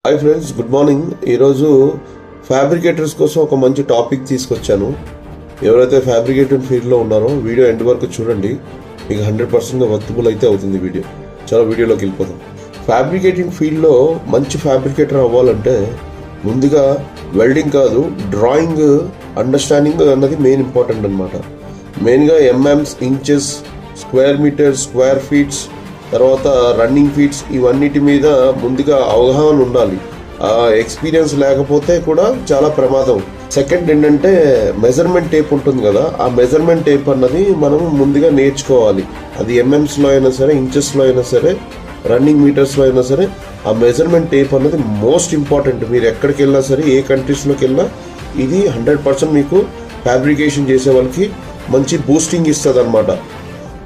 Hi friends, good morning. ఈరోజు fabricators కోసం ఒక మంచి టాపిక్ తీసుకొచ్చాను. ఎవరైతే ఫ్యాబ్రికేటింగ్ ఫీల్డ్లో ఉన్నారో వీడియో ఎండ్ వరకు చూడండి, మీకు 100% వర్తబుల్ అయితే అవుతుంది వీడియో. చాలా వీడియోలోకి వెళ్ళిపోతాం. ఫ్యాబ్రికేటింగ్ ఫీల్డ్లో మంచి ఫ్యాబ్రికేటర్ అవ్వాలంటే ముందుగా వెల్డింగ్ కాదు, డ్రాయింగ్ అండర్స్టాండింగ్ అన్నది మెయిన్ ఇంపార్టెంట్ అనమాట. మెయిన్గా MMs, inches, square metres, square feets, తర్వాత రన్నింగ్ ఫీట్స్, ఇవన్నిటి మీద ముందుగా అవగాహన ఉండాలి. ఆ ఎక్స్పీరియన్స్ లేకపోతే కూడా చాలా ప్రమాదం. సెకండ్ ఏంటంటే మెజర్మెంట్ టేప్ ఉంటుంది కదా, ఆ మెజర్మెంట్ టేప్ అన్నది మనం ముందుగా నేర్చుకోవాలి. అది ఎంఎంస్లో అయినా సరే, ఇంచెస్లో అయినా సరే, రన్నింగ్ మీటర్స్లో అయినా సరే, ఆ మెజర్మెంట్ టేప్ అన్నది మోస్ట్ ఇంపార్టెంట్. మీరు ఎక్కడికి వెళ్ళినా సరే, ఏ కంట్రీస్లోకి వెళ్ళినా ఇది 100% మీకు ఫ్యాబ్రికేషన్ చేసే వాళ్ళకి మంచి బూస్టింగ్ ఇస్తుంది అనమాట.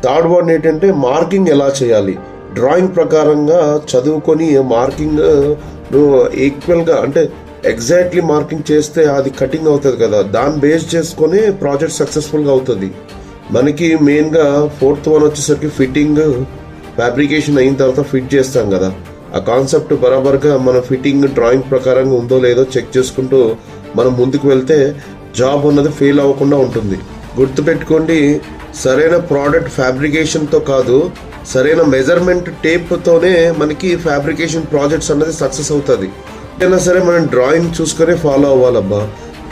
థర్డ్ వన్ ఏంటంటే మార్కింగ్ ఎలా చేయాలి. డ్రాయింగ్ ప్రకారంగా చదువుకొని మార్కింగ్ ఈక్వల్గా అంటే ఎగ్జాక్ట్లీ మార్కింగ్ చేస్తే అది కటింగ్ అవుతుంది కదా, దాన్ని బేస్ చేసుకొని ప్రాజెక్ట్ సక్సెస్ఫుల్గా అవుతుంది. మనకి మెయిన్గా ఫోర్త్ వన్ వచ్చేసరికి ఫిట్టింగ్. ఫ్యాబ్రికేషన్ అయిన తర్వాత ఫిట్ చేస్తాం కదా, ఆ కాన్సెప్ట్ బరాబర్గా మన ఫిట్టింగ్ డ్రాయింగ్ ప్రకారంగా ఉందో లేదో చెక్ చేసుకుంటూ మనం ముందుకు వెళ్తే జాబ్ అన్నది ఫెయిల్ అవ్వకుండా ఉంటుంది. గుర్తుపెట్టుకోండి, సరైన ప్రోడక్ట్ ఫ్యాబ్రికేషన్తో కాదు, సరైన మెజర్మెంట్ టేప్తోనే మనకి ఫ్యాబ్రికేషన్ ప్రాజెక్ట్స్ అన్నది సక్సెస్ అవుతుంది. అయినా సరే మనం డ్రాయింగ్ చూసుకొని ఫాలో అవ్వాలబ్బా.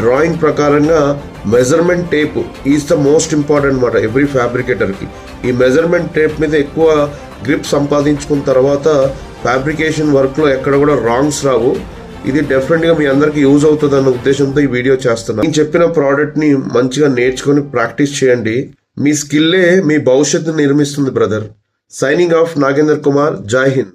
డ్రాయింగ్ ప్రకారంగా measurement tape is the most important అనమాట ఎవ్రీ ఫ్యాబ్రికేటర్కి. ఈ మెజర్మెంట్ టేప్ మీద ఎక్కువ గ్రిప్ సంపాదించుకున్న తర్వాత ఫ్యాబ్రికేషన్ వర్క్లో ఎక్కడ కూడా రాంగ్స్ రావు. ఇది డెఫినెట్గా మీ అందరికీ యూజ్ అవుతుంది అన్న ఉద్దేశంతో ఈ వీడియో చేస్తున్నాను. నేను చెప్పిన ప్రోడక్ట్ని మంచిగా నేర్చుకొని ప్రాక్టీస్ చేయండి. మీ స్కిల్లే మీ భవిష్యత్తును నిర్మిస్తుంది brother. Signing off Nagender Kumar. జై హింద్.